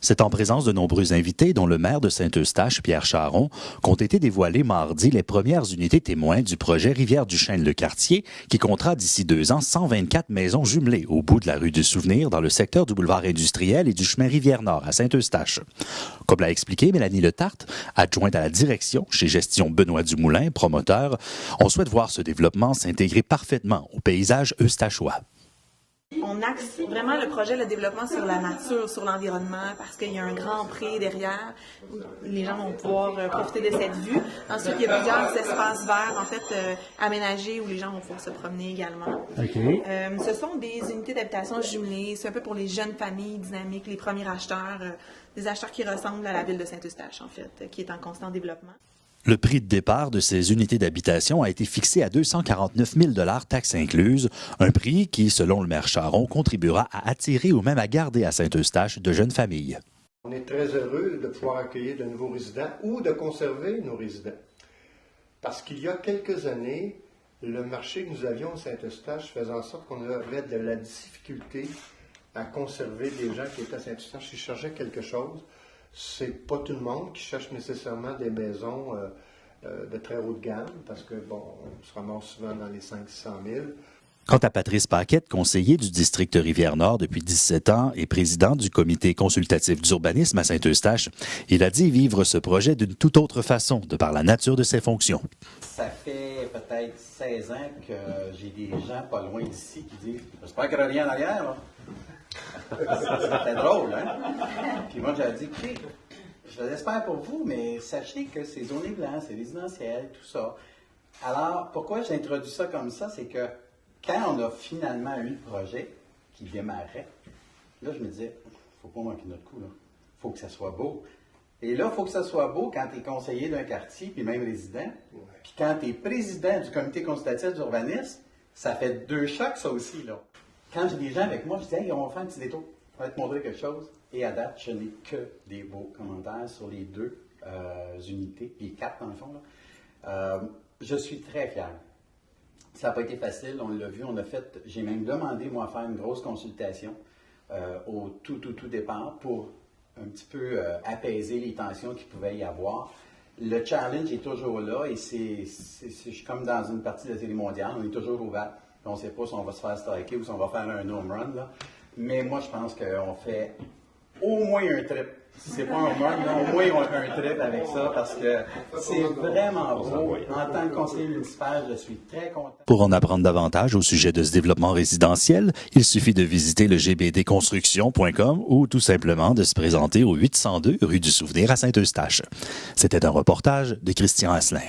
C'est en présence de nombreux invités, dont le maire de Saint-Eustache, Pierre Charron, qu'ont été dévoilées mardi les premières unités témoins du projet Rivière-du-Chêne-le-Quartier, qui comptera d'ici 2 ans 124 maisons jumelées au bout de la rue du Souvenir, dans le secteur du boulevard industriel et du chemin Rivière-Nord à Saint-Eustache. Comme l'a expliqué Mélanie Letarte, adjointe à la direction chez Gestion Benoît Dumoulin, promoteur, on souhaite voir ce développement s'intégrer parfaitement au paysage eustachois. On axe vraiment le projet, le développement sur la nature, sur l'environnement, parce qu'il y a un grand pré derrière où les gens vont pouvoir profiter de cette vue. Ensuite, il y a plusieurs espaces verts, en fait, aménagés où les gens vont pouvoir se promener également. Okay. Ce sont des unités d'habitation jumelées. C'est un peu pour les jeunes familles dynamiques, les premiers acheteurs, des acheteurs qui ressemblent à la ville de Saint-Eustache, en fait, qui est en constant développement. Le prix de départ de ces unités d'habitation a été fixé à 249 000 $ taxes incluses, un prix qui, selon le maire Charron, contribuera à attirer ou même à garder à Saint-Eustache de jeunes familles. On est très heureux de pouvoir accueillir de nouveaux résidents ou de conserver nos résidents. Parce qu'il y a quelques années, le marché que nous avions à Saint-Eustache faisait en sorte qu'on avait de la difficulté à conserver les gens qui étaient à Saint-Eustache. S'ils cherchaient quelque chose, c'est pas tout le monde qui cherche nécessairement des maisons de très haut de gamme, parce que, bon, on se ramasse souvent dans les 500 000 $. Quant à Patrice Paquette, conseiller du district Rivière-Nord depuis 17 ans et président du comité consultatif d'urbanisme à Saint-Eustache, il a dit vivre ce projet d'une toute autre façon, de par la nature de ses fonctions. Ça fait peut-être 16 ans que j'ai des gens pas loin d'ici qui disent « J'espère qu'il n'y aura rien en arrière, là. » C'était drôle, hein? Puis moi, j'avais dit, écoutez, je l'espère pour vous, mais sachez que c'est zoné blanc, c'est résidentiel, tout ça. Alors, pourquoi j'ai introduit ça comme ça? C'est que quand on a finalement eu le projet qui démarrait, là, je me disais, faut pas manquer notre coup, là. Faut que ça soit beau. Et là, il faut que ça soit beau quand tu es conseiller d'un quartier, puis même résident. Puis quand tu es président du comité consultatif d'urbanisme, ça fait 2 chocs, ça aussi, là. Quand j'ai des gens avec moi, je dis, hey, on va faire un petit détour, on va te montrer quelque chose. Et à date, je n'ai que des beaux commentaires sur les 2 unités, les 4 dans le fond, là. Je suis très fier. Ça n'a pas été facile, on l'a vu, j'ai même demandé, moi, à faire une grosse consultation au tout départ pour un petit peu apaiser les tensions qu'il pouvait y avoir. Le challenge est toujours là et je suis comme dans une partie de la série mondiale, on est toujours ouvert. On ne sait pas si on va se faire striker ou si on va faire un home run, là. Mais moi, je pense qu'on fait au moins un trip. Si ce n'est pas un home run, au moins on fait un trip avec ça parce que c'est vraiment beau. En tant que conseiller municipal, je suis très content. Pour en apprendre davantage au sujet de ce développement résidentiel, il suffit de visiter le gbdconstruction.com ou tout simplement de se présenter au 802 rue du Souvenir à Saint-Eustache. C'était un reportage de Christian Asselin.